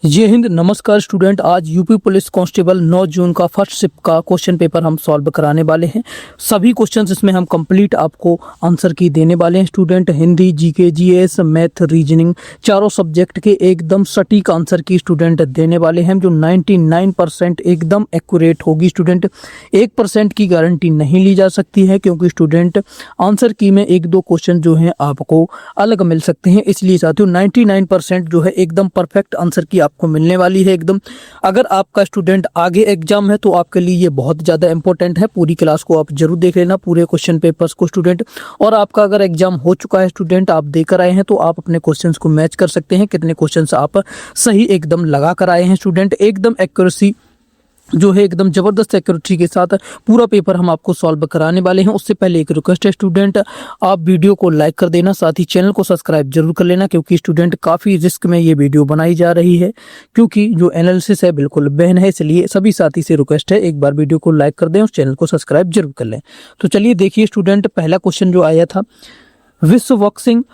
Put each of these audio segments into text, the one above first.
जय हिंद। नमस्कार स्टूडेंट, आज यूपी पुलिस कांस्टेबल 9 जून का फर्स्ट शिफ्ट का क्वेश्चन पेपर हम सॉल्व कराने वाले हैं। सभी क्वेश्चंस इसमें हम कंप्लीट आपको आंसर की देने वाले हैं। Student Hindi, GK, GS, math, reasoning चारों सब्जेक्ट के एकदम सटीक आंसर की स्टूडेंट देने वाले हैं, जो 99% एकदम एक्यूरेट होगी। स्टूडेंट 1% की गारंटी नहीं ली जा सकती है, क्योंकि स्टूडेंट आंसर की में एक दो क्वेश्चन जो हैं आपको अलग मिल सकते हैं। इसलिए साथियों 99% जो है एकदम परफेक्ट आंसर की आपको मिलने वाली है एकदम। अगर आपका स्टूडेंट आगे एग्जाम है तो आपके लिए ये बहुत ज़्यादा इंपॉर्टेंट है। पूरी क्लास को आप जरूर देख लेना, पूरे क्वेश्चन पेपर्स को स्टूडेंट। और आपका अगर एग्जाम हो चुका है स्टूडेंट, आप देकर आए हैं, तो आप अपने क्वेश्चंस को मैच कर सकते हैं, कितने क्वेश्चंस आप सही एकदम लगा कर आए हैं। स्टूडेंट एकदम एक्यूरेसी जो है एकदम जबरदस्त एक्यूरेसी के साथ पूरा पेपर हम आपको सॉल्व कराने वाले हैं। उससे पहले एक रिक्वेस्ट है स्टूडेंट, आप वीडियो को लाइक कर देना, साथ ही चैनल को सब्सक्राइब जरूर कर लेना, क्योंकि स्टूडेंट काफ़ी रिस्क में ये वीडियो बनाई जा रही है, क्योंकि जो एनालिसिस है बिल्कुल बहन है। इसलिए सभी साथी से रिक्वेस्ट है, एक बार वीडियो को लाइक कर दें और चैनल को सब्सक्राइब जरूर कर लें। तो चलिए देखिए स्टूडेंट, पहला क्वेश्चन जो आया था, विश्व बॉक्सिंग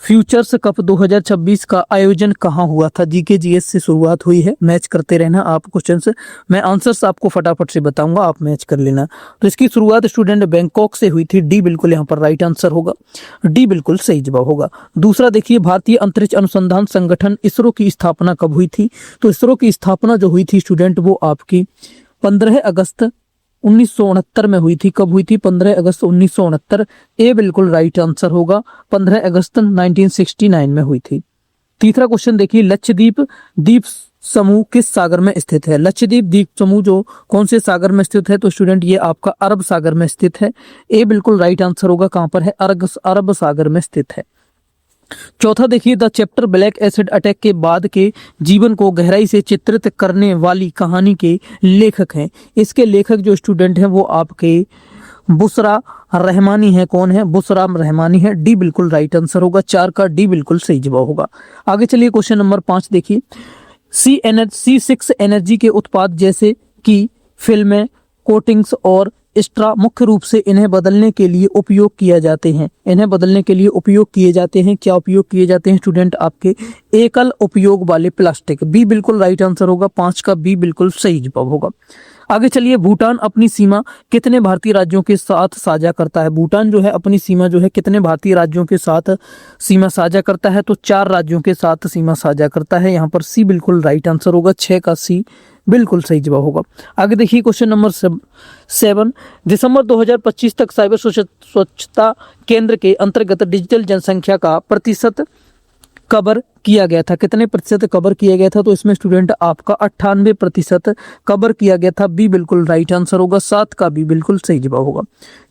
फ्यूचर्स कप 2026 का आयोजन कहाँ हुआ था। जीके जीएस से शुरुआत हुई है, मैच करते रहना आप क्वेश्चंस। मैं आंसर्स आपको फटाफट से बताऊंगा, आप मैच कर लेना। तो इसकी शुरुआत स्टूडेंट बैंकॉक से हुई थी। डी बिल्कुल यहाँ पर राइट आंसर होगा, डी बिल्कुल सही जवाब होगा। दूसरा देखिए, भारतीय अंतरिक्ष अनुसंधान संगठन इसरो की स्थापना कब हुई थी। तो इसरो की स्थापना जो हुई थी स्टूडेंट, वो आपकी 15 अगस्त 1969 में हुई थी। कब हुई थी? 15 अगस्त 1969। ए बिल्कुल राइट आंसर होगा, 15 अगस्त 1969 में हुई थी। तीसरा क्वेश्चन देखिए, लक्षद्वीप द्वीप समूह किस सागर में स्थित है। लक्षद्वीप द्वीप समूह जो कौन से सागर में स्थित है? तो स्टूडेंट ये आपका अरब सागर में स्थित है। ए बिल्कुल राइट आंसर होगा, कहां पर है? अरब सागर में स्थित है। चौथा देखिए, the chapter black acid attack के बाद के जीवन को गहराई से चित्रित करने वाली कहानी के लेखक हैं। इसके लेखक जो स्टूडेंट हैं वो आपके बुशरा रहमानी है। कौन है? बुशरा रहमानी है। डी बिल्कुल राइट आंसर होगा, 4 का डी बिल्कुल सही जवाब होगा। आगे चलिए क्वेश्चन नंबर 5 देखिए, C6 एनर्जी के उत्पाद जैसे कि फिल्में, कोटिंग्स और एक्स्ट्रा मुख्य रूप से इन्हें बदलने के लिए उपयोग किए जाते हैं। इन्हें बदलने के लिए उपयोग किए जाते हैं। क्या उपयोग किए जाते हैं स्टूडेंट? आपके एकल उपयोग वाले प्लास्टिक। बी बिल्कुल राइट आंसर होगा, 5 का बी बिल्कुल सही जवाब होगा। आगे चलिए, भूटान अपनी सीमा कितने भारतीय राज्यों के साथ साझा करता है। भूटान जो है अपनी सीमा जो है कितने भारतीय राज्यों के साथ सीमा साझा करता है? तो 4 राज्यों के साथ सीमा साझा करता है। यहाँ पर सी बिल्कुल राइट आंसर होगा, 6 का सी बिल्कुल सही जवाब होगा। आगे देखिए क्वेश्चन नंबर 7, दिसंबर 2025 तक साइबर स्वच्छता केंद्र के अंतर्गत डिजिटल जनसंख्या का प्रतिशत कवर किया गया था। कितने प्रतिशत कवर किया गया था? तो इसमें स्टूडेंट आपका 98% कवर किया गया था। बी बिल्कुल राइट आंसर होगा, 7 का बी बिल्कुल सही जवाब होगा।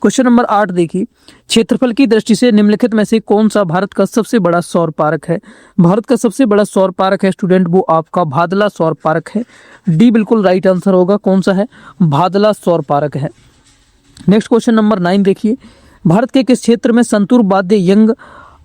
क्वेश्चन नंबर 8 देखिए, क्षेत्रफल की दृष्टि से निम्नलिखित में से कौन सा भारत का सबसे बड़ा सौर पार्क है। भारत का सबसे बड़ा सौर पार्क है स्टूडेंट, वो आपका भादला सौर पार्क है। डी बिल्कुल राइट आंसर होगा, कौन सा है? भादला सौर पार्क है। नेक्स्ट क्वेश्चन नंबर 9 देखिए, भारत के किस क्षेत्र में संतूर वाद्य यंग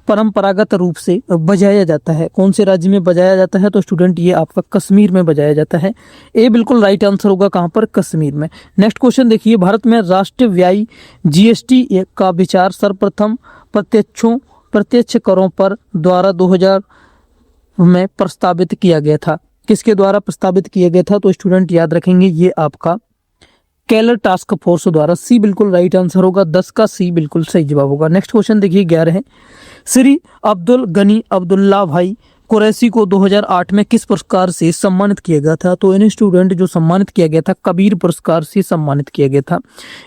परंपरागत रूप से बजाया जाता है। कौन से राज्य में बजाया जाता है? तो स्टूडेंट ये आपका कश्मीर में बजाया जाता है। ए बिल्कुल राइट आंसर होगा, कहां पर? कश्मीर में। नेक्स्ट क्वेश्चन देखिए, भारत में राष्ट्रीय व्यय जीएसटी का विचार सर्वप्रथम प्रत्यक्ष करों पर द्वारा 2000 में प्रस्तावित किया गया था। किसके द्वारा प्रस्तावित किया गया था? तो स्टूडेंट याद रखेंगे, ये आपका केलर टास्क फोर्स द्वारा। सी बिल्कुल राइट आंसर होगा, 10 का सी बिल्कुल सही जवाब होगा। नेक्स्ट क्वेश्चन देखिए 11 है, श्री अब्दुल गनी अब्दुल्ला भाई कुरैशी को 2008 में किस पुरस्कार से सम्मानित किया गया था। तो इन स्टूडेंट जो सम्मानित किया गया था, कबीर पुरस्कार से सम्मानित किया गया था।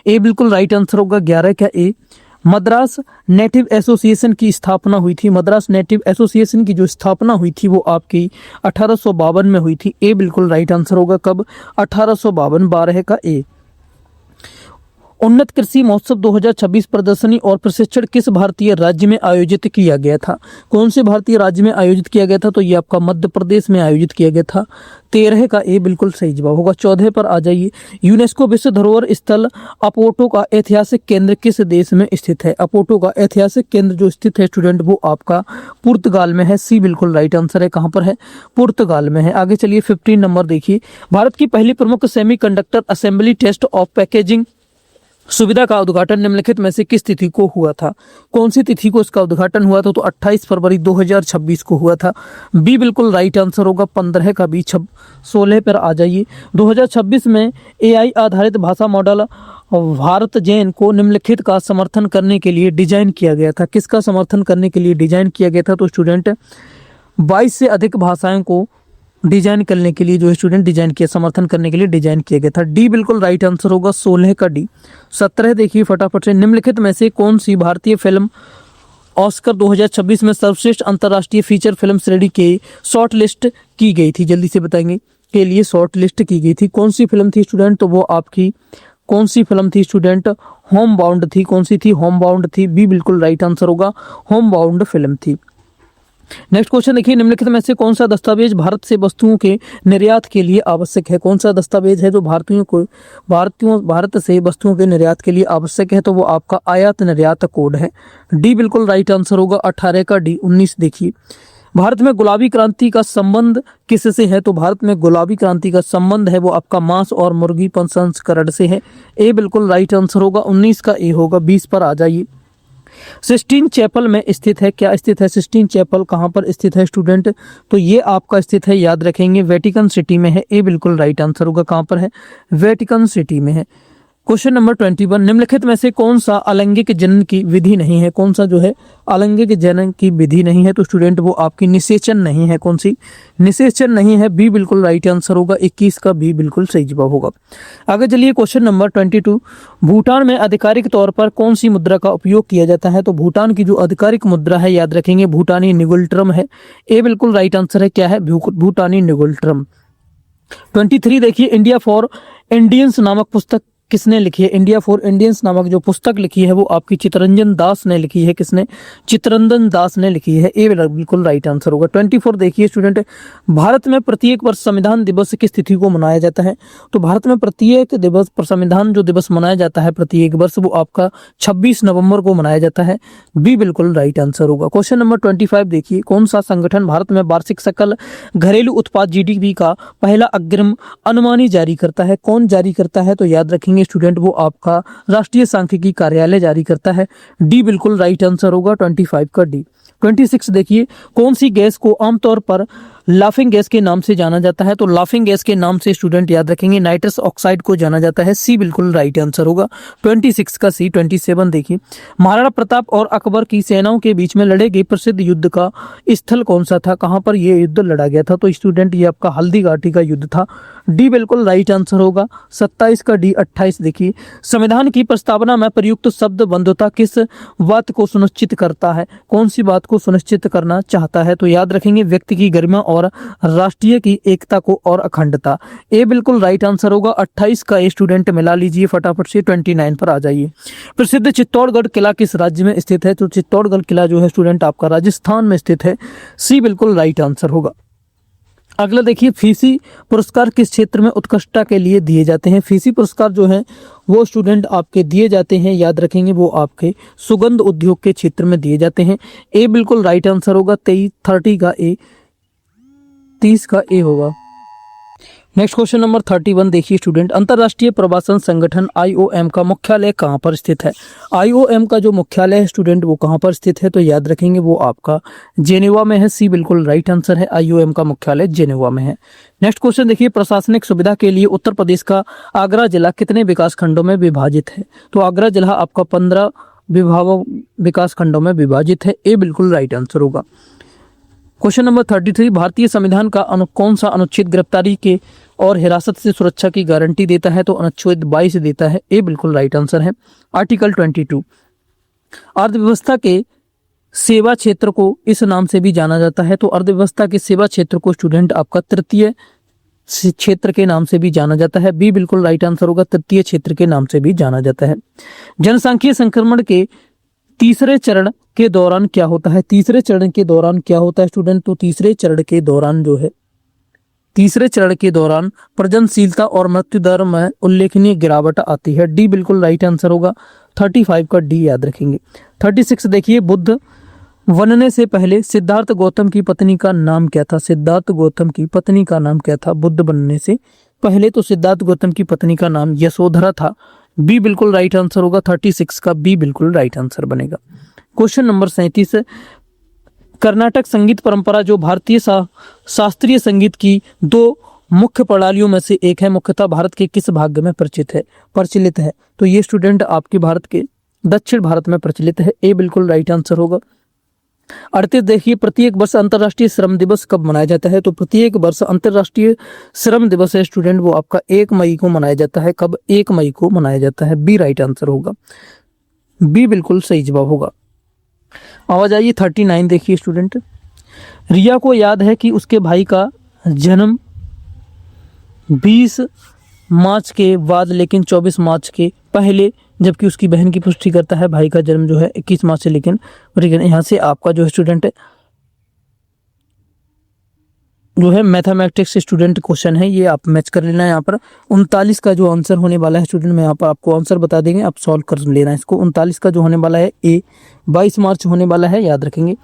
ए बिल्कुल राइट आंसर होगा, 11 का ए। मद्रास नेटिव एसोसिएशन की स्थापना हुई थी। मद्रास नेटिव एसोसिएशन की जो स्थापना हुई थी वो आपकी 1852 में हुई थी। ए बिल्कुल राइट आंसर होगा, कब? 1852, 12 का ए। उन्नत कृषि महोत्सव 2026 प्रदर्शनी और प्रशिक्षण किस भारतीय राज्य में आयोजित किया गया था। कौन से भारतीय राज्य में आयोजित किया गया था? तो ये आपका मध्य प्रदेश में आयोजित किया गया था। 13 का ए बिल्कुल सही जवाब होगा। 14 पर आ जाइए, यूनेस्को विश्व धरोहर स्थल अपोटो का ऐतिहासिक केंद्र किस देश में स्थित है। अपोटो का ऐतिहासिक केंद्र जो स्थित है स्टूडेंट, वो आपका पुर्तगाल में है। सी बिल्कुल राइट आंसर है, कहां पर है? पुर्तगाल में है। आगे चलिए 15 नंबर देखिए, भारत की पहली प्रमुख semiconductor assembly test of packaging सुविधा का उद्घाटन निम्नलिखित में से किस तिथि को हुआ था? कौन सी तिथि को इसका उद्घाटन हुआ था? तो 28 फरवरी 2026 को हुआ था। बी बिल्कुल राइट आंसर होगा। 15 का बी 16 पर आ जाइए। 2026 में एआई आधारित भाषा मॉडल भारत जैन को निम्नलिखित का समर्थन करने के लिए डिजाइन किया गया था। किसका समर्थन करने के लिए डिजाइन किया गया था? तो स्टूडेंट 22 से अधिक भाषाओं को डिजाइन करने के लिए जो स्टूडेंट डिजाइन किया, समर्थन करने के लिए डिजाइन किया गया था। डी बिल्कुल राइट आंसर होगा। 16 का डी। 17 देखिए फटाफट से, निम्नलिखित में से कौन सी भारतीय फिल्म ऑस्कर 2026 में सर्वश्रेष्ठ अंतर्राष्ट्रीय फीचर फिल्म श्रेणी के शॉर्ट लिस्ट की गई थी? जल्दी से बताएंगे। के लिए शॉर्ट लिस्ट की गई थी। कौन सी फिल्म थी स्टूडेंट? तो वो आपकी कौन सी फिल्म थी स्टूडेंट? होम बाउंड थी। कौन सी थी? होम बाउंड थी। बी बिल्कुल राइट आंसर होगा। होम बाउंड फिल्म थी। नेक्स्ट क्वेश्चन देखिए, निम्नलिखित में से कौन सा दस्तावेज भारत से वस्तुओं के निर्यात के लिए आवश्यक है? कौन सा दस्तावेज है जो भारत से वस्तुओं के निर्यात के लिए आवश्यक है? तो वो आपका आयात निर्यात कोड है। डी बिल्कुल राइट आंसर होगा। 18 का डी। 19 देखिए, भारत में गुलाबी क्रांति का संबंध किससे है? तो भारत में गुलाबी क्रांति का संबंध है वो आपका मांस और मुर्गी प्रसंस्करण से है। ए बिल्कुल राइट आंसर होगा। 19 का ए होगा। 20 पर आ जाइए। सिस्टीन चैपल में स्थित है। क्या स्थित है सिस्टीन चैपल? कहाँ पर स्थित है स्टूडेंट? तो ये आपका स्थित है, याद रखेंगे, वेटिकन सिटी में है। ए बिल्कुल राइट आंसर होगा। कहाँ पर है? वेटिकन सिटी में है। क्वेश्चन नंबर 21, निम्नलिखित में से कौन सा अलैंगिक जनन की विधि नहीं है? कौन सा जो है अलैंगिक जनन की विधि नहीं है? तो स्टूडेंट वो आपकी निषेचन नहीं है। कौन सी? निषेचन नहीं है। बी बिल्कुल राइट आंसर होगा। 21 का बी बिल्कुल सही जवाब होगा। आगे चलिए, क्वेश्चन नंबर 22, भूटान में आधिकारिक तौर पर कौन सी मुद्रा का उपयोग किया जाता है? तो भूटान की जो आधिकारिक मुद्रा है, याद रखेंगे, भूटानी निगुल्ट्रम है। ए बिल्कुल राइट आंसर है। क्या है? भूटानी निगुल्ट्रम। 23 देखिए, इंडिया फॉर इंडियंस नामक पुस्तक किसने लिखी है? इंडिया फॉर इंडियंस नामक जो पुस्तक लिखी है वो आपकी चित्तरंजन दास ने लिखी है। किसने? चित्तरंजन दास ने लिखी है। ए बिल्कुल राइट आंसर होगा। 24 देखिए स्टूडेंट, भारत में प्रत्येक वर्ष संविधान दिवस किस तिथि को मनाया जाता है? तो भारत में प्रत्येक दिवस संविधान जो दिवस मनाया जाता है प्रत्येक वर्ष, वो आपका 26 नवंबर को मनाया जाता है। बी बिल्कुल राइट आंसर होगा। क्वेश्चन नंबर 25 देखिए, कौन सा संगठन भारत में वार्षिक सकल घरेलू उत्पाद जीडीपी का पहला अग्रिम अनुमानी जारी करता है? कौन जारी करता है? तो याद रखेंगे स्टूडेंट, वो आपका राष्ट्रीय सांख्यिकी कार्यालय जारी करता है। डी बिल्कुल राइट आंसर होगा। 25 का डी। 26 देखिए, कौन सी गैस को आमतौर पर लाफिंग गैस के नाम से जाना जाता है? तो लाफिंग गैस के नाम से स्टूडेंट याद रखेंगे नाइट्रस ऑक्साइड को जाना जाता है। सी बिल्कुल राइट आंसर होगा। 26 का सी। 27 देखिए, महाराणा प्रताप और अकबर की सेनाओं के बीच में लड़े गए प्रसिद्ध युद्ध का स्थल कौन सा था? कहां पर यह युद्ध लड़ा गया था? तो स्टूडेंट ये आपका हल्दी घाटी का युद्ध था। डी बिल्कुल राइट आंसर होगा। 27 का डी। 28 देखिए, संविधान की प्रस्तावना में प्रयुक्त शब्द बंधुता किस बात को सुनिश्चित करता है? कौन सी बात को सुनिश्चित करना चाहता है? तो याद रखेंगे व्यक्ति की गरिमा और राष्ट्रीय की एकता को और अखंडता। ए बिल्कुल राइट आंसर होगा। 28 का ए स्टूडेंट मिला लीजिए फटाफट से। 29 पर आ जाइए। प्रसिद्ध चित्तौड़गढ़ किला किस राज्य में स्थित है? तो चित्तौड़गढ़ किला जो है स्टूडेंट आपका राजस्थान में स्थित है। सी बिल्कुल राइट आंसर होगा। अगला देखिए, फीसी पुरस्कार किस क्षेत्र में उत्कृष्टता के लिए दिए जाते हैं? फीसी पुरस्कार जो है वो स्टूडेंट आपके दिए जाते हैं, याद रखेंगे, वो आपके सुगंध उद्योग के क्षेत्र में दिए जाते हैं। ए बिल्कुल राइट आंसर होगा। 30 का ए। 30 का ए होगा। नेक्स्ट क्वेश्चन नंबर 31 देखिए स्टूडेंट, अंतर्राष्ट्रीय प्रवासन संगठन IOM का मुख्यालय कहाँ पर स्थित है? IOM का जो मुख्यालय है स्टूडेंट वो कहाँ पर स्थित है? तो याद रखेंगे वो आपका जेनेवा में है। सी बिल्कुल राइट आंसर है। IOM का मुख्यालय जेनेवा में है। नेक्स्ट क्वेश्चन देखिए, प्रशासनिक सुविधा के लिए उत्तर प्रदेश का आगरा जिला कितने विकास खंडों में विभाजित है? तो आगरा जिला आपका 15 विकास खंडों में विभाजित है। ए बिल्कुल राइट आंसर होगा। क्वेश्चन नंबर 33, भारतीय संविधान का कौन सा अनुच्छेद गिरफ्तारी के और हिरासत से सुरक्षा की गारंटी देता है? तो अनुच्छेद 22 देता है। ए बिल्कुल राइट आंसर है। आर्टिकल 22। अर्थव्यवस्था के सेवा क्षेत्र को इस नाम से भी जाना जाता है। तो अर्थव्यवस्था के सेवा क्षेत्र को स्टूडेंट आपका तृतीय क्षेत्र के नाम से भी जाना जाता है। बी बिल्कुल राइट आंसर होगा। तृतीय क्षेत्र के नाम से भी जाना जाता है। जनसांख्यिकीय संक्रमण के तीसरे चरण के दौरान क्या होता है? तीसरे चरण के दौरान क्या होता है स्टूडेंट? तो तीसरे चरण के दौरान जो है, तीसरे चरण के दौरान प्रजननशीलता और मृत्यु दर में उल्लेखनीय गिरावट आती है। डी बिल्कुल राइट आंसर होगा। 35 का डी याद रखेंगे। 36 देखिए, बुद्ध बनने से पहले सिद्धार्थ गौतम की पत्नी का नाम क्या था? सिद्धार्थ गौतम की पत्नी का नाम क्या था बुद्ध बनने से पहले? तो सिद्धार्थ गौतम की पत्नी का नाम यशोधरा था। बी बिल्कुल राइट आंसर होगा। 36 का बी बिल्कुल राइट आंसर बनेगा। क्वेश्चन नंबर 37, कर्नाटक संगीत परंपरा जो भारतीय शास्त्रीय संगीत की दो मुख्य प्रणालियों में से एक है, मुख्यतः भारत के किस भाग में प्रचलित है? तो ये स्टूडेंट आपके भारत के दक्षिण भारत में प्रचलित है। ए बिल्कुल राइट आंसर होगा। 38 देखिए, प्रत्येक वर्ष अंतर्राष्ट्रीय श्रम दिवस कब मनाया जाता है? तो प्रत्येक वर्ष अंतर्राष्ट्रीय श्रम दिवस है स्टूडेंट, वो आपका 1 मई को मनाया जाता है। कब? 1 मई को मनाया जाता है। बी राइट आंसर होगा। बी बिल्कुल सही जवाब होगा। आवाज आइए 39 देखिए स्टूडेंट, रिया को याद है कि उसके भाई का जन्म 20 मार्च के बाद लेकिन 24 मार्च के पहले, जबकि उसकी बहन की पुष्टि करता है भाई का जन्म जो है 21 मार्च से, लेकिन यहाँ से आपका जो है स्टूडेंट जो है मैथमेटिक्स स्टूडेंट क्वेश्चन है, ये आप मैच कर लेना है। यहाँ पर 39 का जो आंसर होने वाला है स्टूडेंट, मैं यहाँ पर आपको आंसर बता देंगे, आप सॉल्व कर लेना है इसको। 39 का जो होने वाला है ए 22 मार्च होने वाला है, याद रखेंगे।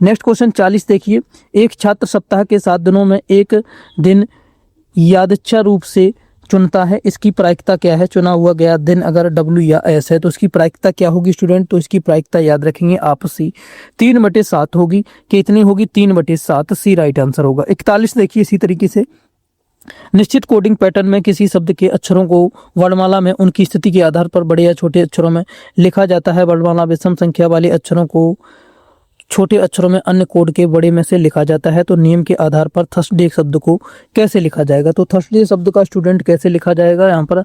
नेक्स्ट क्वेश्चन 40 देखिए, एक छात्र सप्ताह के 7 दिनों में एक दिन यादृच्छा रूप से चुनता है, इसकी प्रायिकता क्या है? चुना हुआ गया दिन अगर W या S है तो इसकी प्रायिकता क्या होगी स्टूडेंट? तो इसकी प्रायिकता याद रखेंगे आप सी 3/7 होगी। कितनी होगी? 3/7। सी राइट आंसर होगा। 41 देखिए, इसी तरीके से निश्चित कोडिंग पैटर्न में किसी शब्द के अक्षरों को वर्णमाला में उनकी स्थिति के आधार पर बड़े या छोटे अक्षरों में लिखा जाता है। वर्णमाला विषम संख्या वाले अक्षरों को छोटे अक्षरों में अन्य कोड के बड़े में से लिखा जाता है। तो नियम के आधार पर थर्सडे शब्द को कैसे लिखा जाएगा? तो थर्सडे शब्द का स्टूडेंट कैसे लिखा जाएगा? यहाँ पर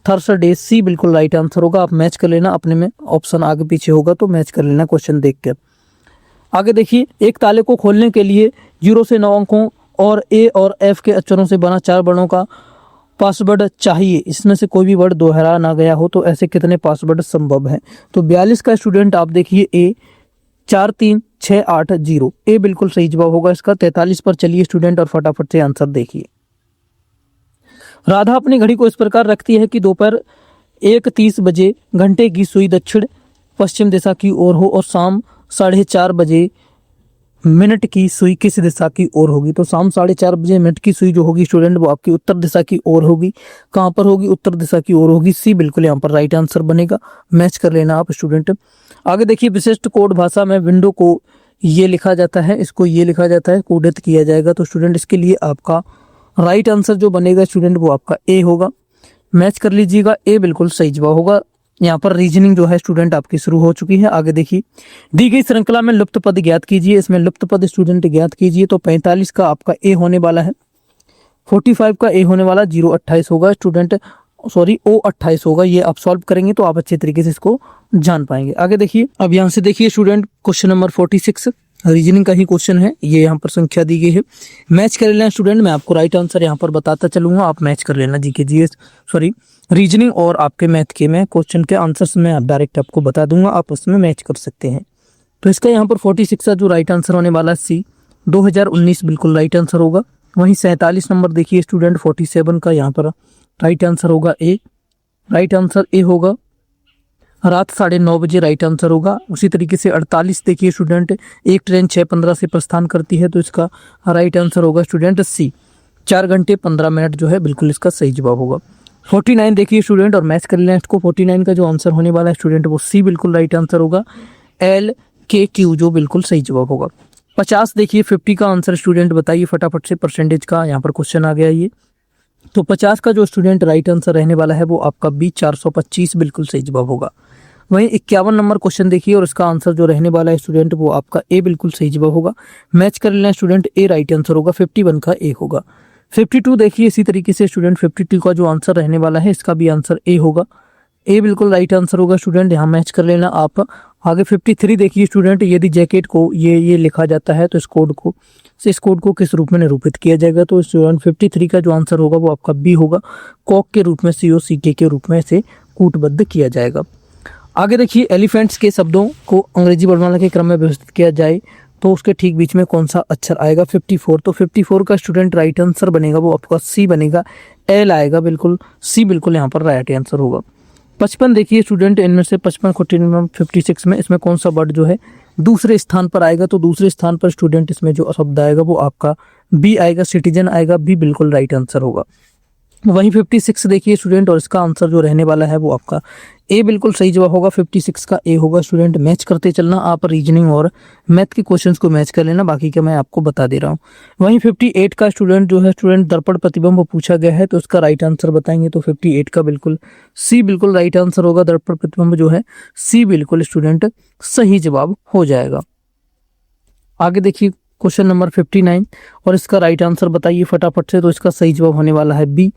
थर्सडे सी बिल्कुल राइट आंसर होगा। आप मैच कर लेना, अपने में ऑप्शन आगे पीछे होगा तो मैच कर लेना क्वेश्चन देख कर। आगे देखिए, एक ताले को खोलने के लिए 0 से 9 अंकों और ए और एफ के अक्षरों से बना 4 वर्णों का पासवर्ड चाहिए, इसमें से कोई भी वर्ड दोहरा ना गया हो, तो ऐसे कितने पासवर्ड संभव है? तो 42 का स्टूडेंट आप देखिए, ए 43680, ए बिल्कुल सही जवाब होगा इसका। 43 पर चलिए स्टूडेंट और फटाफट से आंसर देखिए। राधा अपनी घड़ी को इस प्रकार रखती है कि दोपहर 1:30 बजे घंटे की सुई दक्षिण पश्चिम दिशा की ओर हो और शाम 4:30 बजे मिनट की सुई किस दिशा की ओर होगी? तो शाम 4:30 बजे मिनट की सुई जो होगी स्टूडेंट, वो आपकी उत्तर दिशा की ओर होगी। कहाँ पर होगी? उत्तर दिशा की ओर होगी। सी बिल्कुल यहाँ पर राइट आंसर बनेगा। मैच कर लेना आप स्टूडेंट। आगे देखिए, विशिष्ट कोड भाषा में विंडो को ये लिखा जाता है, इसको ये लिखा जाता है, कोडित किया जाएगा। तो स्टूडेंट इसके लिए आपका राइट आंसर जो बनेगा स्टूडेंट, वो आपका ए होगा। मैच कर लीजिएगा, ए बिल्कुल सही जवाब होगा। यहाँ पर रीजनिंग जो है स्टूडेंट आपकी शुरू हो चुकी है। आगे देखिए, दी गई श्रृंखला में लुप्त पद ज्ञात कीजिए, इसमें लुप्त पद स्टूडेंट ज्ञात कीजिए। तो 45 का आपका ए होने वाला है, 45 का ए होने वाला, 028 होगा स्टूडेंट, सॉरी O28 होगा। ये आप सॉल्व करेंगे तो आप अच्छे तरीके से इसको जान पाएंगे। आगे देखिए, अब यहाँ से देखिए स्टूडेंट, क्वेश्चन नंबर 46 रीजनिंग का ही क्वेश्चन है, ये यहाँ पर संख्या दी गई है। मैच कर लेना स्टूडेंट, मैं आपको राइट आंसर यहाँ पर बताता चलूंगा, आप मैच कर लेना। रीजनिंग और आपके मैथ के मैं क्वेश्चन के आंसर्स में डायरेक्ट आपको बता दूंगा, आप उसमें मैच कर सकते हैं। तो इसका यहाँ पर 46 का जो राइट आंसर होने वाला है सी 2019 बिल्कुल राइट आंसर होगा। वहीं 47 नंबर देखिए स्टूडेंट, 47 का यहाँ पर राइट आंसर होगा ए, राइट आंसर ए होगा। रात 9:30 बजे राइट आंसर होगा। उसी तरीके से 48 देखिए स्टूडेंट, एक ट्रेन 6:15 से प्रस्थान करती है, तो इसका राइट आंसर होगा स्टूडेंट सी 4 घंटे 15 मिनट जो है बिल्कुल इसका सही जवाब होगा। 49 देखिए स्टूडेंट और मैच कर लेना इसको। 49 का जो आंसर होने वाला है स्टूडेंट, वो सी बिल्कुल राइट आंसर होगा, LKQ जो बिल्कुल सही जवाब होगा। 50 देखिए, 50 का आंसर स्टूडेंट बताइए फटाफट से, परसेंटेज का यहाँ पर क्वेश्चन आ गया ये। तो 50 का जो स्टूडेंट राइट आंसर रहने वाला है वो आपका बी 425 बिल्कुल सही जवाब होगा। वहीं 51 नंबर क्वेश्चन देखिए और इसका आंसर जो रहने वाला है स्टूडेंट, वो आपका ए बिल्कुल सही जवाब होगा। मैच कर लेना स्टूडेंट, ए राइट आंसर होगा। 51 का ए होगा। 52 देखिए इसी तरीके से स्टूडेंट, 52 का जो आंसर रहने वाला है इसका भी आंसर ए होगा, ए बिल्कुल राइट आंसर होगा स्टूडेंट, यहाँ मैच कर लेना आप। आगे 53 देखिए स्टूडेंट, यदि जैकेट को ये लिखा जाता है तो इस कोड को किस रूप में निरूपित किया जाएगा? तो स्टूडेंट 53 का जो आंसर होगा वो आपका बी होगा, कॉक के रूप में, COCK के रूप में इसे कूटबद्ध किया जाएगा। आगे देखिए, एलिफेंट्स के शब्दों को अंग्रेजी वर्णमाला के क्रम में व्यवस्थित किया जाए तो उसके ठीक बीच में कौन सा अक्षर आएगा? 54। तो 54 का स्टूडेंट राइट आंसर बनेगा वो आपका सी बनेगा, एल आएगा बिल्कुल, सी बिल्कुल यहाँ पर राइट आंसर होगा। 55 देखिए स्टूडेंट, इनमें से 55 56 में इसमें कौन सा वर्ड जो है दूसरे स्थान पर आएगा? तो दूसरे स्थान पर स्टूडेंट इसमें जो शब्द आएगा वो आपका बी आएगा, सिटीजन आएगा, बी बिल्कुल राइट आंसर होगा। वहीं 56 देखिए स्टूडेंट, और इसका आंसर जो रहने वाला है वो आपका ए बिल्कुल सही जवाब होगा। 56 का ए होगा स्टूडेंट। मैच करते चलना, आप रीजनिंग और मैथ के क्वेश्चंस को मैच कर लेना, बाकी का मैं आपको बता दे रहा हूँ। वहीं 58 का स्टूडेंट जो है स्टूडेंट दर्पण प्रतिबिंब पूछा गया है, तो इसका राइट आंसर बताएंगे। तो 58 का बिल्कुल सी बिल्कुल राइट आंसर होगा। दर्पण प्रतिबिंब जो है सी बिल्कुल स्टूडेंट सही जवाब हो जाएगा। आगे देखिए क्वेश्चन नंबर 59, और इसका राइट आंसर बताइए फटाफट से। तो इसका सही जवाब होने वाला है बी।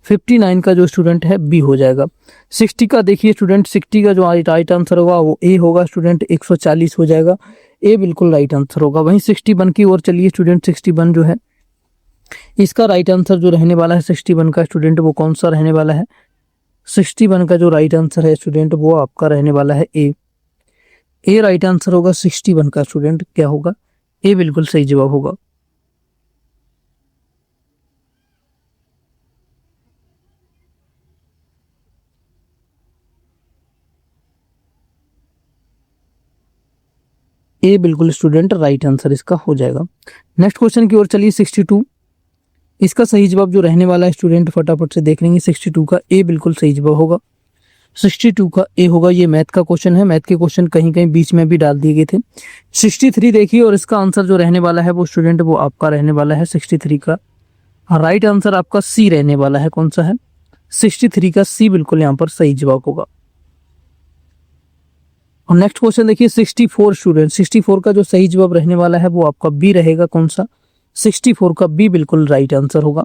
59 का जो स्टूडेंट है बी हो जाएगा। 60 का देखिए स्टूडेंट, 60 का जो राइट आंसर होगा वो ए होगा स्टूडेंट। 140 हो जाएगा, ए बिल्कुल राइट आंसर होगा। वहीं 61 की ओर चलिए स्टूडेंट। 61 जो है इसका राइट आंसर जो रहने वाला है 61 का स्टूडेंट वो कौन सा रहने वाला है? 61 का जो राइट आंसर है स्टूडेंट वो आपका रहने वाला है ए। ए राइट आंसर होगा 61 का स्टूडेंट। क्या होगा? ए बिल्कुल सही जवाब होगा। ए बिल्कुल स्टूडेंट राइट आंसर इसका हो जाएगा। नेक्स्ट क्वेश्चन की ओर चलिए। 62, इसका सही जवाब जो रहने वाला है स्टूडेंट फटाफट से देख लेंगे। 62 का ए बिल्कुल सही जवाब होगा। 62 का ए होगा। ये मैथ का क्वेश्चन है, मैथ के क्वेश्चन कहीं कहीं बीच में भी डाल दिए गए थे। 63 देखिए, और इसका आंसर जो रहने वाला है वो स्टूडेंट वो आपका रहने वाला है 63 का राइट आंसर आपका सी रहने वाला है। कौन सा है? 63 का सी बिल्कुल यहाँ पर सही जवाब होगा। और नेक्स्ट क्वेश्चन देखिए 64 स्टूडेंट। 64 का जो सही जवाब रहने वाला है वो आपका बी रहेगा। कौन सा? 64 का बी बिल्कुल राइट आंसर होगा।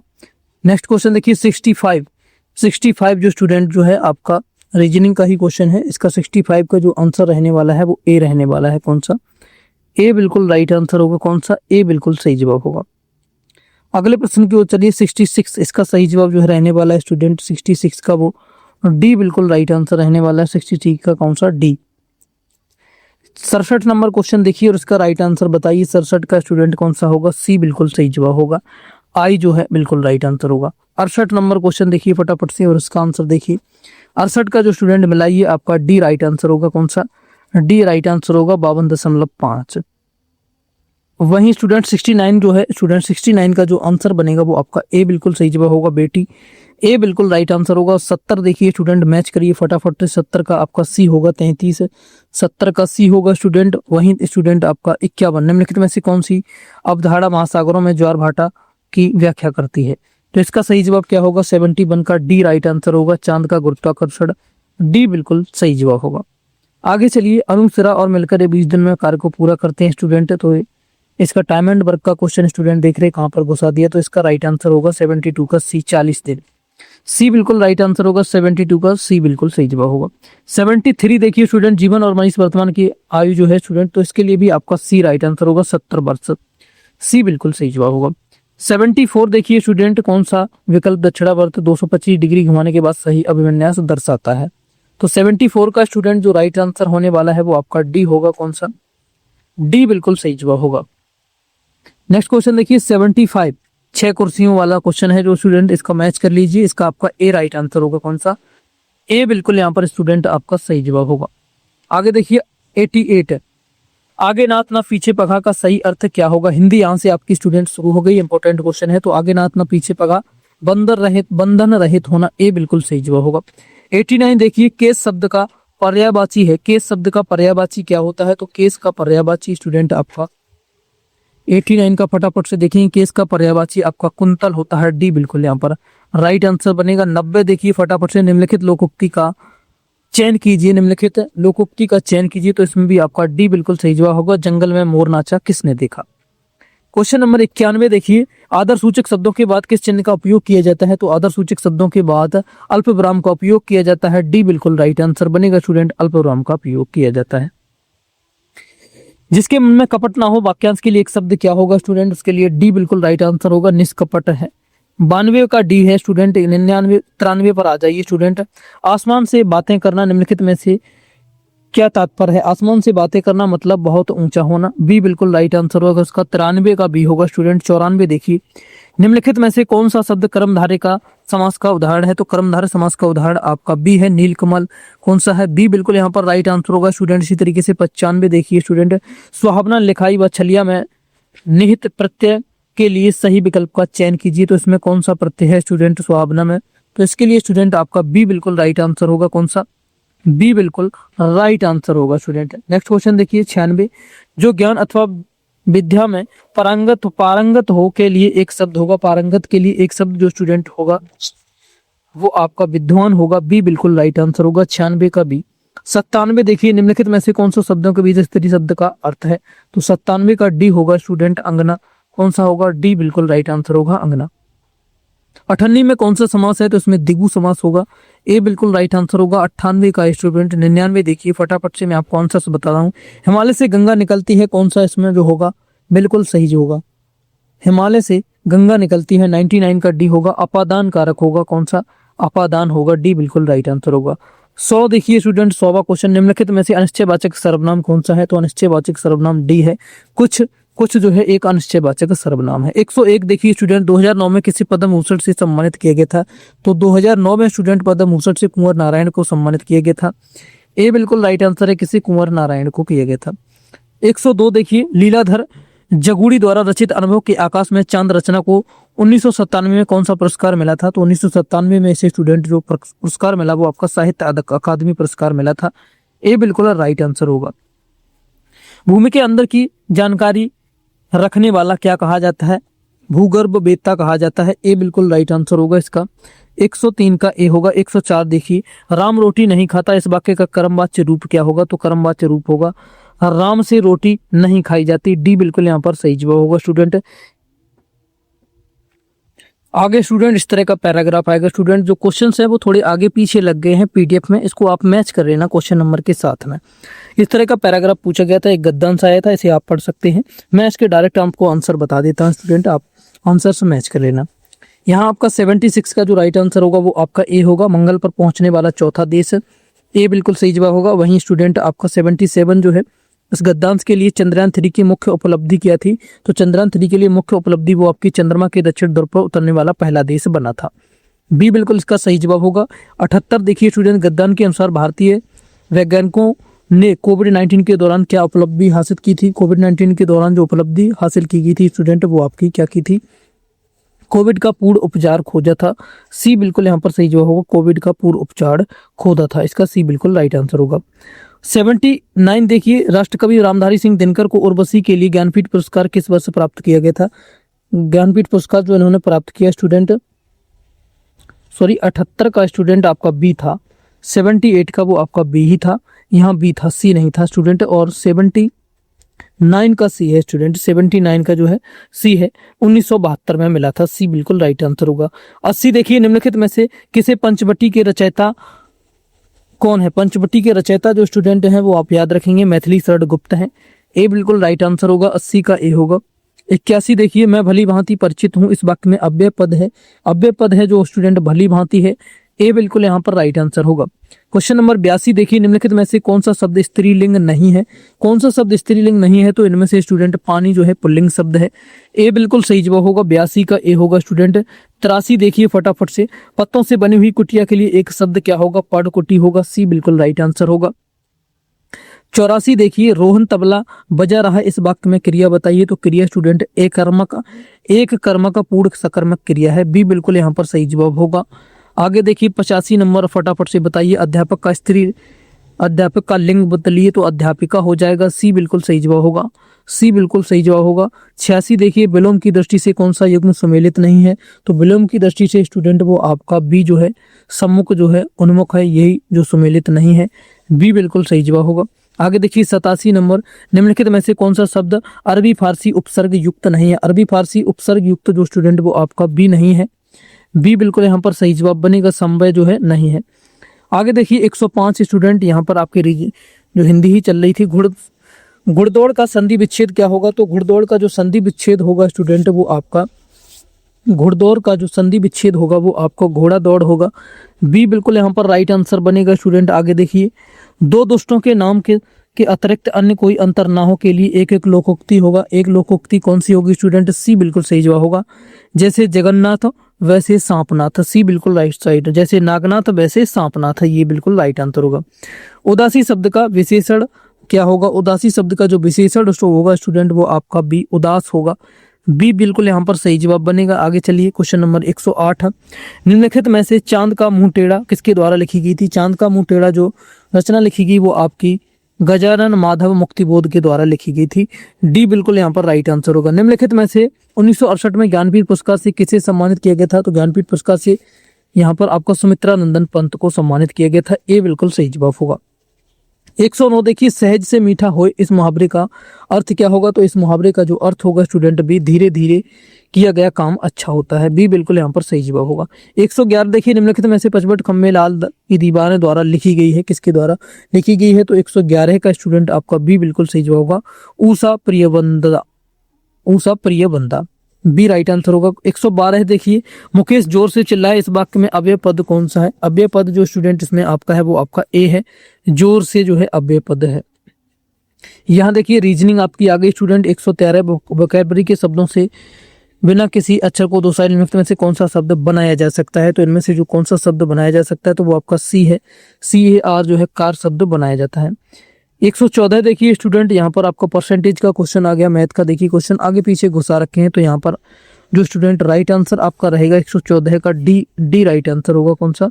नेक्स्ट क्वेश्चन देखिए 65। 65 जो स्टूडेंट जो है आपका रीजनिंग का ही क्वेश्चन है। इसका 65 का जो आंसर रहने वाला है वो ए रहने वाला है। कौन सा? ए बिल्कुल राइट आंसर होगा। कौन सा? ए बिल्कुल सही जवाब होगा। अगले प्रश्न की ओर चलिए। 66, इसका सही जवाब जो है रहने वाला है स्टूडेंट 66 का वो डी बिल्कुल राइट आंसर रहने वाला है। 63 का कौन सा? डी। 67 नंबर क्वेश्चन देखिए, और इसका राइट आंसर बताइए। 67 का स्टूडेंट कौन सा होगा? सी बिल्कुल सही जवाब होगा। आई जो है बिल्कुल राइट आंसर होगा। 68 नंबर क्वेश्चन देखिए फटाफट से, और इसका आंसर देखिए। 68 का जो स्टूडेंट मिलाइए, आपका डी राइट आंसर होगा। कौन सा? डी राइट आंसर होगा 52.5। वहीं स्टूडेंट 69 जो है स्टूडेंट 69 का जो आंसर बनेगा वो आपका ए बिल्कुल सही जवाब होगा। बेटी ए बिल्कुल राइट आंसर होगा। 70 देखिए स्टूडेंट, मैच करिए फटाफट से। 70 का आपका सी होगा। 33 70 का सी होगा स्टूडेंट। वहीं स्टूडेंट आपका 51 निम्नलिखित में से कौन सी अवधारणा महासागरों में ज्वार भाटा की व्याख्या करती है? तो इसका सही जवाब क्या होगा? 71 का डी राइट आंसर होगा। चांद का गुरुत्वाकर्षण, डी बिल्कुल सही जवाब होगा। आगे चलिए। अनुसरा और मिलकर ये 20 दिन में कार्य को पूरा करते हैं स्टूडेंट। तो इसका टाइम एंड वर्क का क्वेश्चन स्टूडेंट देख रहे कहां पर घुसा दिया। तो इसका राइट आंसर होगा 72 का सी 40 दिन। सी बिल्कुल राइट आंसर होगा। 72 का सी बिल्कुल सही जवाब होगा। 73 देखिए स्टूडेंट, जीवन और मनीष वर्तमान की आयु जो है स्टूडेंट, तो इसके लिए भी आपका सी राइट आंसर होगा। 70 वर्ष, सी बिल्कुल सही जवाब होगा। 74 देखिए स्टूडेंट, कौन सा विकल्प दक्षिणावर्त 225 डिग्री घुमाने के बाद सही अभिविन्यास दर्शाता है? तो 74 का स्टूडेंट जो राइट आंसर होने वाला है वो आपका डी होगा। कौन सा? डी बिल्कुल सही जवाब होगा। नेक्स्ट क्वेश्चन देखिए 75, 6 कुर्सियों वाला क्वेश्चन है जो स्टूडेंट, इसका मैच कर लीजिए। इसका आपका ए राइट आंसर होगा। कौन सा? ए बिल्कुल यहाँ पर स्टूडेंट आपका सही जवाब होगा। आगे देखिए 88, आगे नाथ ना पीछे पगा का सही अर्थ क्या होगा? हिंदी यहाँ से आपकी स्टूडेंट शुरू हो गई। इंपॉर्टेंट क्वेश्चन है। तो आगे नाथ ना पीछे पगा, बंधन रहित होना, ए बिल्कुल सही जवाब होगा। 89 देखिए, केस शब्द का पर्यायवाची है। केस शब्द का पर्यायवाची क्या होता है? तो केस का पर्यायवाची स्टूडेंट आपका 89 का फटाफट से देखेंगे। केस का पर्यायवाची आपका कुंतल होता है। डी बिल्कुल यहाँ पर राइट आंसर बनेगा। 90 देखिए फटाफट से, निम्नलिखित लोकोक्ति का चयन कीजिए। निम्नलिखित लोकोक्ति का चयन कीजिए। तो इसमें भी आपका डी बिल्कुल सही जवाब होगा। जंगल में मोर नाचा किसने देखा? क्वेश्चन नंबर 91 देखिए, आदर सूचक शब्दों के बाद किस चिन्ह का उपयोग किया जाता है? तो आदर सूचक शब्दों के बाद अल्प विराम का उपयोग किया जाता है। डी बिल्कुल राइट आंसर बनेगा स्टूडेंट, अल्प विराम का उपयोग किया जाता है। जिसके मन में कपट ना हो, वाक्यांश के लिए एक शब्द क्या होगा स्टूडेंट? उसके लिए डी बिल्कुल राइट आंसर होगा, निष्कपट है। 92 का डी है स्टूडेंट। 99 93 पर आ जाइए स्टूडेंट। आसमान से बातें करना, निम्नलिखित में से क्या तात्पर्य है? आसमान से बातें करना मतलब बहुत ऊंचा होना। बी बिल्कुल राइट आंसर होगा। उसका 93 का बी होगा स्टूडेंट। 94 देखिए, निम्नलिखित में से कौन सा शब्द कर्मधारय का समास का उदाहरण है? तो कर्मधारय समास का उदाहरण आपका बी है, नीलकमल। कौन सा है? बी बिल्कुल यहाँ पर राइट आंसर होगा स्टूडेंट। इसी तरीके से 95 देखिए स्टूडेंट, सुहावना लिखाई व छलिया में निहित प्रत्यय के लिए सही विकल्प का चयन कीजिए। तो इसमें कौन सा प्रत्यय है स्टूडेंट? स्वाबनम है। तो इसके लिए स्टूडेंट आपका बी बिल्कुल राइट आंसर होगा। कौन सा? बी बिल्कुल राइट आंसर होगा स्टूडेंट। नेक्स्ट क्वेश्चन देखिए 96। जो ज्ञान अथवा विद्या में पारंगत हो के लिए एक शब्द होगा। पारंगत के लिए एक शब्द जो स्टूडेंट होगा वो आपका विद्वान होगा। बी बिल्कुल राइट आंसर होगा 96 का बी। 97 देखिए निम्नलिखित में से कौन सा शब्दों के बीच स्त्री शब्द का अर्थ है? तो 97 का डी होगा स्टूडेंट अंगना। कौन सा होगा? डी बिल्कुल राइट आंसर होगा अंगना। 98 में कौन सा समास है? तो इसमें द्विगु समास होगा। ए बिल्कुल राइट आंसर होगा 98 का स्टूडेंट। 99 देखिए फटाफट से मैं आपको आंसर बता रहा हूँ। हिमालय से गंगा निकलती है, कौन सा इसमें जो होगा बिल्कुल सही जो होगा? हिमालय से गंगा निकलती है। 99 का डी होगा अपादान कारक होगा। कौन सा? अपादान होगा। डी बिल्कुल राइट आंसर होगा। 100 देखिए स्टूडेंट 100वां क्वेश्चन। निम्नलिखित में से अनिश्चयवाचक सर्वनाम कौन सा है? तो अनिश्चयवाचक सर्वनाम डी है। कुछ जो है एक अनिश्चयवाचक सर्वनाम है। 101 देखिए स्टूडेंट 2009 में किसी पद्म भूषण से सम्मानित किया गया था? तो 2009 में स्टूडेंट पद्म भूषण से कुंवर नारायण को सम्मानित किया गया था। ए बिल्कुल राइट आंसर है, किसी कुंवर नारायण को किया गया था। 102 देखिए लीलाधर जगुड़ी द्वारा रचित अनुभव के आकाश में चांद रचना को 1997 में कौन सा पुरस्कार मिला था? तो 1997 में इसे स्टूडेंट जो पुरस्कार मिला वो आपका साहित्य अकादमी पुरस्कार मिला था। ए बिल्कुल राइट आंसर होगा। भूमि के अंदर की जानकारी रखने वाला क्या कहा जाता है? भूगर्भ वेत्ता कहा जाता है। ए बिल्कुल राइट आंसर होगा इसका। 103 का ए होगा। 104 देखिए राम रोटी नहीं खाता, इस वाक्य का कर्मवाच्य रूप क्या होगा? तो कर्मवाच्य रूप होगा राम से रोटी नहीं खाई जाती। डी बिल्कुल यहाँ पर सही जवाब होगा स्टूडेंट। आगे स्टूडेंट इस तरह का पैराग्राफ आएगा स्टूडेंट। जो क्वेश्चंस है वो थोड़े आगे पीछे लग गए हैं पीडीएफ में, इसको आप मैच कर लेना क्वेश्चन नंबर के साथ में। इस तरह का पैराग्राफ पूछा गया था, एक गद्यांश आया था, इसे आप पढ़ सकते हैं। मैं इसके डायरेक्ट आपको आंसर बता देता हूँ स्टूडेंट, आप आंसर से मैच कर लेना। यहाँ आपका 76 का जो राइट आंसर होगा वो आपका ए होगा। मंगल पर पहुंचने वाला चौथा देश, ए बिल्कुल सही जवाब होगा। वहीं स्टूडेंट आपका 77 जो है इस गद्यांश के लिए चंद्रयान 3 की मुख्य उपलब्धि क्या थी? तो चंद्रयान 3 के लिए मुख्य उपलब्धि वो आपकी चंद्रमा के दक्षिण ध्रुव पर उतरने वाला पहला देश बना था। बी बिल्कुल इसका सही जवाब होगा। 78 देखिए स्टूडेंट गद्यांश के अनुसार भारतीय वैज्ञानिकों ने कोविड-19 के दौरान क्या उपलब्धि हासिल की थी? कोविड-19 के दौरान जो उपलब्धि हासिल की गई थी स्टूडेंट वो आपकी क्या की थी? कोविड का पूर्ण उपचार खोजा था। सी बिल्कुल यहाँ पर सही जवाब होगा। कोविड का पूर्ण उपचार खोजा था, इसका सी बिल्कुल राइट आंसर होगा। 79 देखिए राष्ट्रकवि रामधारी सिंह दिनकर को उर्वशी के लिए ज्ञानपीठ पुरस्कार किस वर्ष प्राप्त किया गया था? ज्ञानपीठ पुरस्कार जो इन्होंने प्राप्त किया स्टूडेंट 78 का स्टूडेंट आपका बी था। 78 का वो आपका बी ही था, यहाँ बी था, सी नहीं था स्टूडेंट। और 79 का सी है स्टूडेंट। 79 का जो है सी है, 1972 में मिला था। सी बिल्कुल राइट आंसर होगा। 80 देखिए निम्नलिखित में से किसे पंचवटी के रचयिता कौन है? पंचवटी के रचयिता जो स्टूडेंट हैं वो आप याद रखेंगे मैथिली शरण गुप्त हैं। ए बिल्कुल राइट आंसर होगा। 80 का ए होगा। 81 देखिए मैं भली भांति परिचित हूँ, इस वाक्य में अव्यय पद है। अव्यय पद है जो स्टूडेंट भली भांति है। ए बिल्कुल यहाँ पर राइट आंसर होगा। क्वेश्चन नंबर 82 देखिए निम्नलिखित में से कौन सा शब्द स्त्रीलिंग नहीं है? कौन सा शब्द स्त्रीलिंग नहीं है? तो इनमें से स्टूडेंट पानी जो है पुल्लिंग शब्द है। ए बिल्कुल सही जवाब होगा। 82 का ए होगा स्टूडेंट। 83 देखिए फटाफट से पत्तों से बनी हुई कुटिया के लिए एक शब्द क्या होगा? पर्णकुटी होगा। सी बिल्कुल राइट आंसर होगा। 84 देखिए रोहन तबला बजा रहा है, इस वाक्य में क्रिया बताइए। तो क्रिया स्टूडेंट एक कर्म का पूर्ण सकर्मक क्रिया है। बी बिल्कुल यहाँ पर सही जवाब होगा। आगे देखिए 85 नंबर फटाफट से बताइए अध्यापक का लिंग बदलिए तो अध्यापिका हो जाएगा। सी बिल्कुल सही जवाब होगा। सी बिल्कुल सही जवाब होगा। 86 देखिए विलोम की दृष्टि से कौन सा युग्म सम्मिलित नहीं है? तो विलोम की दृष्टि से स्टूडेंट वो आपका बी जो है सम्मुख जो है उन्मुख है, यही जो सम्मिलित नहीं है। बी बिल्कुल सही जवाब होगा। आगे देखिए 87 नंबर निम्नलिखित में से कौन सा शब्द अरबी फारसी उपसर्ग युक्त नहीं है? अरबी फारसी उपसर्ग युक्त जो स्टूडेंट वो आपका बी नहीं है। बी बिल्कुल यहाँ पर सही जवाब बनेगा। संभव जो है नहीं है। आगे देखिए 105 स्टूडेंट यहाँ पर आपके जो हिंदी ही चल रही थी। घुड़दौड़ का संधि विच्छेद क्या होगा? तो घुड़दौड़ का जो संधि विच्छेद होगा स्टूडेंट वो आपका घुड़दौड़ का जो संधि विच्छेद होगा वो आपका घोड़ा दौड़ होगा। बी बिल्कुल यहाँ पर राइट आंसर बनेगा स्टूडेंट। आगे देखिए दो दोस्तों के नाम के अतिरिक्त अन्य कोई अंतर ना हो के लिए एक एक लोकोक्ति होगा। एक लोकोक्ति कौन सी होगी स्टूडेंट? सी बिल्कुल सही जवाब होगा। जैसे जगन्नाथ वैसे सांपनाथ। सी बिल्कुल राइट साइड। जैसे नागनाथ वैसे सांपनाथ, ये बिल्कुल राइट आंसर होगा। उदासी शब्द का विशेषण क्या होगा? उदासी शब्द का जो विशेषण होगा स्टूडेंट वो आपका बी उदास होगा। बी बिल्कुल यहाँ पर सही जवाब बनेगा। आगे चलिए क्वेश्चन नंबर 108 है। निम्नलिखित में से चांद का मुंह टेढ़ा किसके द्वारा लिखी गई थी? चांद का मुंह टेढ़ा जो रचना लिखी गई वो आपकी गजानन माधव मुक्तिबोध के द्वारा लिखी गई थी। डी बिल्कुल यहाँ पर राइट आंसर होगा। निम्नलिखित में से 1968 में ज्ञानपीठ पुरस्कार से किसे सम्मानित किया गया था? तो ज्ञानपीठ पुरस्कार से यहाँ पर आपको सुमित्रा नंदन पंत को सम्मानित किया गया था। ए बिल्कुल सही जवाब होगा। 109 देखिए, सहज से मीठा होए इस मुहावरे का अर्थ क्या होगा? तो इस मुहावरे का जो अर्थ होगा स्टूडेंट भी धीरे धीरे किया गया काम अच्छा होता है। बी बिल्कुल यहाँ पर सही जवाब होगा। 111 देखिए, निम्नलिखित में से पचमढ़ खम्बे लाल की दीवारें द्वारा लिखी गई है, किसके द्वारा लिखी गई है? तो 111 का स्टूडेंट आपका बी बिल्कुल सही जवाब होगा। Usha Priyamvada, Usha Priyamvada, B right answer होगा। 112 देखिए, मुकेश जोर से चिल्लाए इस वाक्य में अव्यय पद कौन सा है? अव्यय पद जो स्टूडेंट इसमें आपका है वो आपका ए है, जोर से जो है अव्यय पद है। यहाँ देखिए रीजनिंग आपकी आ गई स्टूडेंट। 113 वोकैबुलरी के शब्दों से बिना किसी अक्षर को दो साइड निम्नलिखित में से कौन सा शब्द बनाया जा सकता है? तो इनमें से जो कौन सा शब्द बनाया जा सकता है तो वो आपका सी है। सी ए आर जो है कार शब्द बनाया जाता है। 114 देखिए स्टूडेंट, यहाँ पर आपको परसेंटेज का क्वेश्चन आ गया। मैथ का देखिए क्वेश्चन आगे पीछे घुसा रखे हैं, तो यहाँ पर जो स्टूडेंट राइट आंसर आपका रहेगा 114 का डी राइट आंसर होगा। कौन सा?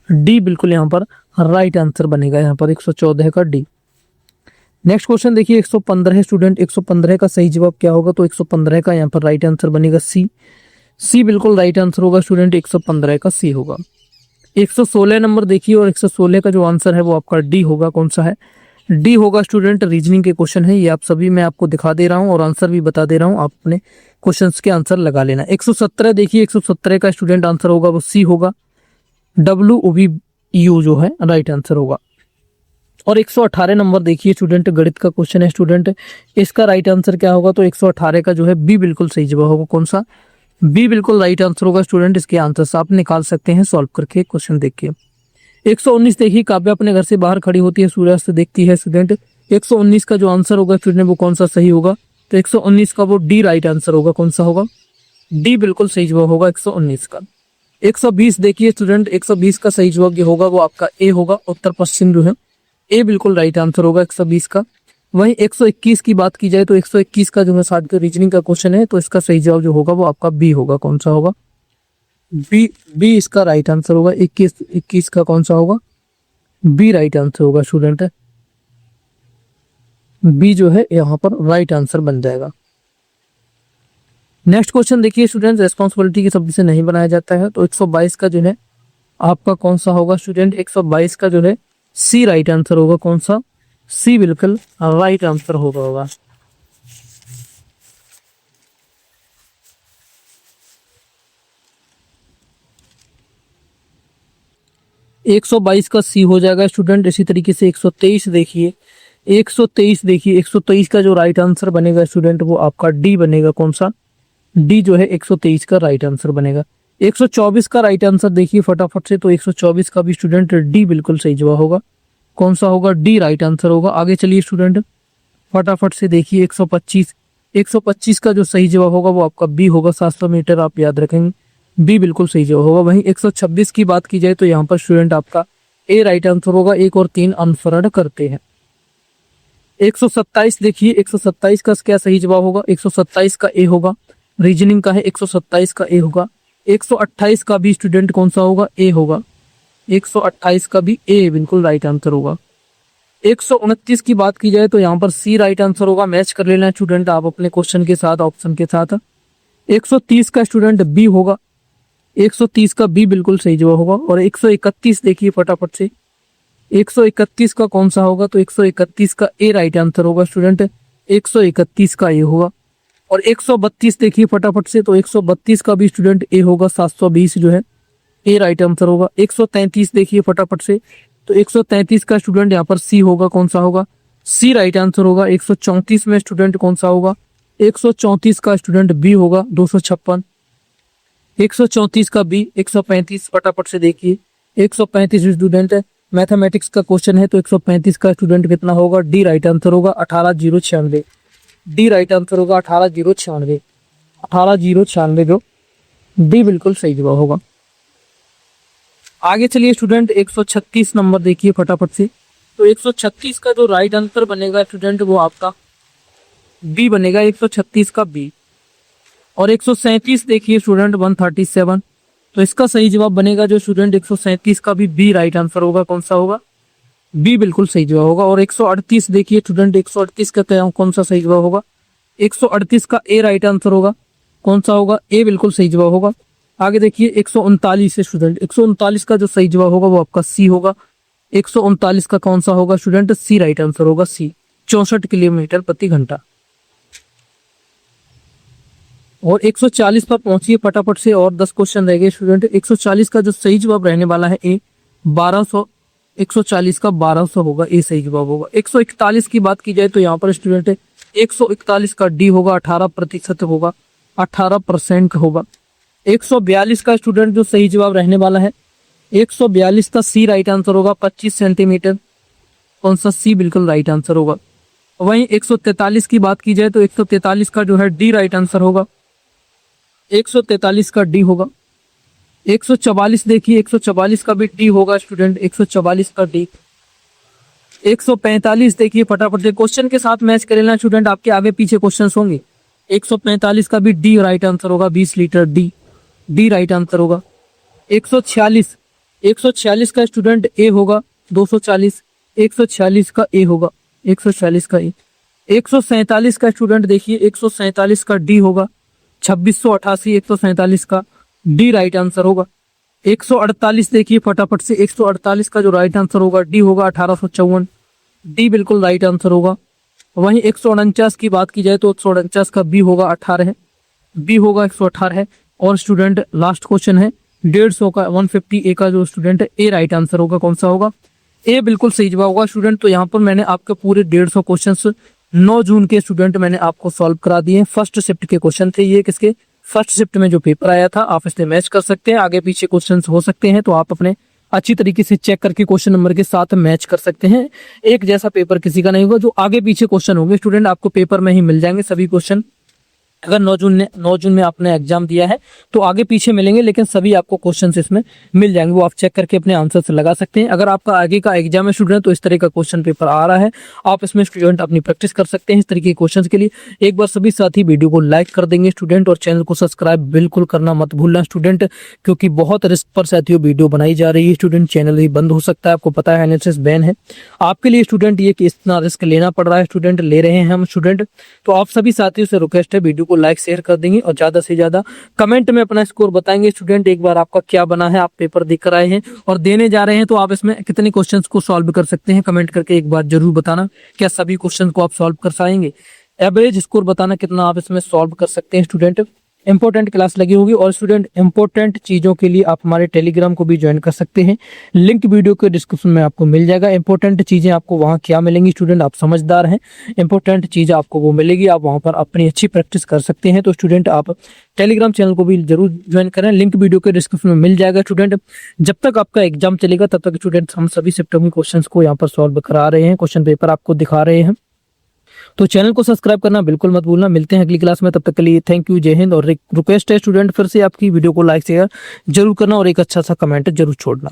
डी बिल्कुल यहाँ पर राइट आंसर बनेगा, यहाँ पर 114 का डी। नेक्स्ट क्वेश्चन देखिए 115 स्टूडेंट, 115 का सही जवाब क्या होगा? तो 115 का यहाँ पर राइट आंसर बनेगा सी। सी बिल्कुल राइट आंसर होगा स्टूडेंट, 115 का सी होगा। 116 नंबर देखिए, और 116 का जो आंसर है वो आपका डी होगा। कौन सा है? डी होगा स्टूडेंट। रीजनिंग के क्वेश्चन है ये, आप सभी मैं आपको दिखा दे रहा हूँ और आंसर भी बता दे रहा हूँ, आप अपने क्वेश्चंस के आंसर लगा लेना। 117 देखिए, 117 का स्टूडेंट आंसर होगा वो सी होगा। WOVU जो है राइट आंसर होगा। और 118 नंबर देखिए स्टूडेंट, गणित का क्वेश्चन है स्टूडेंट, इसका राइट आंसर क्या होगा? तो 118 का जो है बी बिल्कुल सही जवाब होगा। कौन सा? बी बिल्कुल राइट आंसर होगा स्टूडेंट। इसके आंसर आप निकाल सकते हैं सॉल्व करके क्वेश्चन देख के। 119 देखिए, काव्या अपने घर से बाहर खड़ी होती है, सूर्यास्त देखती है स्टूडेंट। 119 का जो आंसर होगा स्टूडेंट वो कौन सा सही होगा? तो 119 का वो डी राइट आंसर होगा। कौन सा होगा? डी बिल्कुल सही जवाब होगा 119 का। 120 देखिए स्टूडेंट, 120 का सही जवाब जो होगा वो आपका ए होगा, उत्तर पश्चिम जो है ए बिल्कुल राइट आंसर होगा 120 का। वहीं 121 की बात की जाए तो 121 का जो है साथ के रीजनिंग का क्वेश्चन है, तो इसका सही जवाब जो होगा वो आपका बी होगा। कौन सा होगा? बी इसका राइट आंसर होगा। 21 का कौन सा होगा? बी राइट आंसर होगा स्टूडेंट। बी जो है यहाँ पर राइट आंसर बन जाएगा। नेक्स्ट क्वेश्चन देखिए स्टूडेंट, रेस्पॉन्सिबिलिटी के शब्द से नहीं बनाया जाता है, तो 122 का जो है आपका कौन सा होगा स्टूडेंट? 122 का जो है सी राइट आंसर होगा। कौन सा? सी बिल्कुल राइट आंसर होगा। 122 का सी हो जाएगा स्टूडेंट। इसी तरीके से 123 देखिए, 123 का जो राइट आंसर बनेगा स्टूडेंट वो आपका डी बनेगा। कौन सा? डी जो है 123 का राइट आंसर बनेगा। 124 का राइट आंसर देखिए फटाफट से, तो 124 का भी स्टूडेंट डी बिल्कुल सही जवाब होगा। कौन सा होगा? डी राइट आंसर होगा। आगे चलिए स्टूडेंट फटाफट से देखिए 125 का जो सही जवाब होगा वो आपका बी होगा। 700 मीटर आप याद रखेंगे, बी बिल्कुल सही जवाब होगा। वहीं 126 की बात की जाए तो यहाँ पर स्टूडेंट आपका ए राइट आंसर होगा। 1 और 3 अनुसरण करते हैं। 127 देखिए, 127 का क्या सही जवाब होगा? 127 का ए होगा। रीजनिंग का है, 127 का ए होगा। 128 का भी स्टूडेंट कौन सा होगा? ए होगा। 128 का भी ए बिल्कुल राइट आंसर होगा। 129 की बात की जाए तो यहाँ पर सी राइट आंसर होगा। मैच कर लेना स्टूडेंट आप अपने क्वेश्चन के साथ, ऑप्शन के साथ। 130 का स्टूडेंट बी होगा। 130 का बी बिल्कुल सही जवाब होगा। और 131 देखिए फटाफट से, 131 का कौन सा होगा? तो 131 का ए राइट आंसर होगा स्टूडेंट। 131 का ए होगा। और 132 देखिए फटाफट से, तो 132 का भी स्टूडेंट ए होगा। 720 जो है ए राइट आंसर होगा। 133 देखिए फटाफट से, तो 133 का स्टूडेंट यहाँ पर सी होगा। कौन सा होगा? सी राइट आंसर होगा। 134 में स्टूडेंट कौन सा होगा? 134 का स्टूडेंट बी होगा। 256 134 का बी। 135 फटाफट से देखिए, 135 स्टूडेंट है, मैथमेटिक्स का क्वेश्चन है, तो 135 का स्टूडेंट कितना होगा? डी राइट आंसर होगा। 18096 डी राइट आंसर होगा। 18096 जो डी बिल्कुल सही जवाब होगा। आगे चलिए स्टूडेंट 136 नंबर देखिए फटाफट से, तो 136 का जो राइट आंसर बनेगा स्टूडेंट वो आपका बी बनेगा। 136 का बी। और 137 देखिए स्टूडेंट 137। तो इसका सही जवाब बनेगा जो स्टूडेंट 137 का भी बी राइट आंसर होगा। कौन सा होगा? बी बिल्कुल सही जवाब होगा। और 138 देखिए स्टूडेंट 138 का क्या कौन सा सही जवाब होगा? 138 का ए राइट आंसर होगा। कौन सा होगा? ए बिल्कुल सही जवाब होगा। आगे देखिए 139 है स्टूडेंट, 139 का जो सही जवाब होगा वो आपका सी होगा। 139 का कौन सा होगा स्टूडेंट? सी राइट आंसर होगा, सी। 64 किलोमीटर प्रति घंटा। और 140 पर पहुंचिए फटाफट से, और 10 क्वेश्चन रह गए स्टूडेंट। 140 का जो सही जवाब रहने वाला है ए 1200। 140 का 1200 होगा, ए सही जवाब होगा। 141 की बात की जाए तो यहाँ पर स्टूडेंट 141 का डी होगा, 18% होगा, 18% होगा। 142 का स्टूडेंट जो सही जवाब रहने वाला है 142 का सी राइट आंसर होगा, 25 सेंटीमीटर। कौन सा? सी बिल्कुल राइट आंसर होगा। वहीं 143 की बात की जाए तो 143 का जो है डी राइट आंसर होगा, 143 का डी होगा। 144 देखिए 144 का भी डी होगा स्टूडेंट, 144 का डी। 145 देखिए फटाफट से क्वेश्चन के साथ मैच कर लेना स्टूडेंट, आपके आगे पीछे क्वेश्चन होंगे। 145 का भी डी राइट आंसर होगा, 20 लीटर, डी राइट आंसर होगा। 146 का स्टूडेंट ए होगा, 240। 146 का ए होगा, 146 का ए। 147 का स्टूडेंट देखिए 147 का डी होगा, 2688। 147 का डी राइट आंसर होगा। 148 देखिए फटाफट से, 148 का जो राइट आंसर होगा डी होगा, 1854। डी बिल्कुल राइट आंसर होगा। वहीं 149 की बात की जाए तो 149 का बी होगा, 18 है, बी होगा 118 है। और स्टूडेंट लास्ट क्वेश्चन है 150 का 150 ए का जो स्टूडेंट है ए राइट आंसर होगा। कौन सा होगा? ए बिल्कुल सही जवाब होगा स्टूडेंट। तो यहाँ पर मैंने आपके पूरे 150 क्वेश्चंस 9 जून के स्टूडेंट मैंने आपको सॉल्व करा दिए। फर्स्ट शिफ्ट के क्वेश्चन थे ये, किसके? फर्स्ट शिफ्ट में जो पेपर आया था। आप इससे मैच कर सकते हैं, आगे पीछे क्वेश्चंस हो सकते हैं, तो आप अपने अच्छी तरीके से चेक करके क्वेश्चन नंबर के साथ मैच कर सकते हैं। एक जैसा पेपर किसी का नहीं होगा, जो आगे पीछे क्वेश्चन होंगे स्टूडेंट आपको पेपर में ही मिल जाएंगे सभी क्वेश्चन। अगर 9 जून में आपने एग्जाम दिया है तो आगे पीछे मिलेंगे, लेकिन सभी आपको क्वेश्चंस इसमें मिल जाएंगे, वो आप चेक करके अपने आंसर से लगा सकते हैं। अगर आपका आगे का एग्जाम है स्टूडेंट तो इस तरह का क्वेश्चन पेपर आ रहा है, आप इसमें स्टूडेंट अपनी प्रैक्टिस कर सकते हैं इस तरीके के क्वेश्चन के लिए। एक बार सभी साथी वीडियो को लाइक कर देंगे स्टूडेंट, और चैनल को सब्सक्राइब बिल्कुल करना मत भूलना स्टूडेंट, क्योंकि बहुत रिस्क पर साथियों वीडियो बनाई जा रही है स्टूडेंट। चैनल ही बंद हो सकता है, आपको पता है एनएसएस बैन है आपके लिए स्टूडेंट, ये कि इतना रिस्क लेना पड़ रहा है स्टूडेंट, ले रहे हैं हम स्टूडेंट। तो आप सभी साथियों से रिक्वेस्ट है वीडियो को लाइक शेयर कर देंगे और ज्यादा से ज्यादा कमेंट में अपना स्कोर बताएंगे स्टूडेंट। एक बार आपका क्या बना है, आप पेपर देख कर आए हैं और देने जा रहे हैं, तो आप इसमें कितने क्वेश्चंस को सॉल्व कर सकते हैं कमेंट करके एक बार जरूर बताना। क्या सभी क्वेश्चन को आप सॉल्व कर पाएंगे? एवरेज स्कोर बताना कितना आप इसमें सॉल्व कर सकते हैं स्टूडेंट। इंपॉर्टेंट क्लास लगी होगी, और स्टूडेंट इंपॉर्टेंट चीजों के लिए आप हमारे टेलीग्राम को भी ज्वाइन कर सकते हैं, लिंक वीडियो के डिस्क्रिप्शन में आपको मिल जाएगा। इंपॉर्टेंट चीजें आपको वहाँ क्या मिलेंगी स्टूडेंट, आप समझदार हैं, इंपॉर्टेंट चीज आपको वो मिलेगी, आप वहाँ पर अपनी अच्छी प्रैक्टिस कर सकते हैं। तो स्टूडेंट आप टेलीग्राम चैनल को भी जरूर ज्वाइन करें, लिंक वीडियो के डिस्क्रिप्शन में मिल जाएगा स्टूडेंट। जब तक आपका एग्जाम चलेगा तब तक स्टूडेंट हम सभी शिफ्टों के क्वेश्चन को यहाँ पर सॉल्व करा रहे हैं, क्वेश्चन पेपर आपको दिखा रहे हैं। तो चैनल को सब्सक्राइब करना बिल्कुल मत भूलना। मिलते हैं अगली क्लास में, तब तक के लिए थैंक यू, जय हिंद। और रिक्वेस्ट है स्टूडेंट फिर से आपकी वीडियो को लाइक शेयर जरूर करना और एक अच्छा सा कमेंट जरूर छोड़ना।